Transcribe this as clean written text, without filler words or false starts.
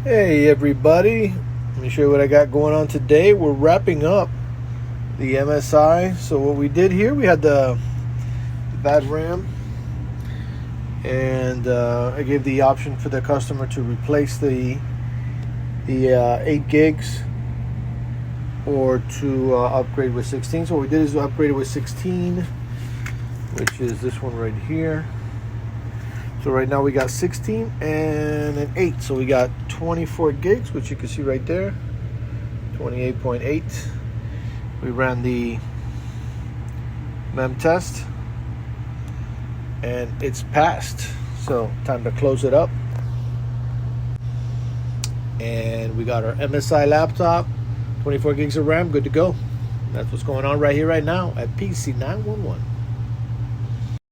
Hey everybody, let me show you what I got going on today. We're wrapping up the MSI. So what we did here, we had the bad RAM, and I gave the option for the customer to replace the 8 gigs or to upgrade with 16. So what we did is upgrade it with 16, which is this one right here. So right now we got 16 and an 8. So we got 24 gigs, which you can see right there, 28.8. We ran the mem test and it's passed. So time to close it up. And we got our MSI laptop, 24 gigs of RAM, good to go. That's what's going on right here, right now at PC 911.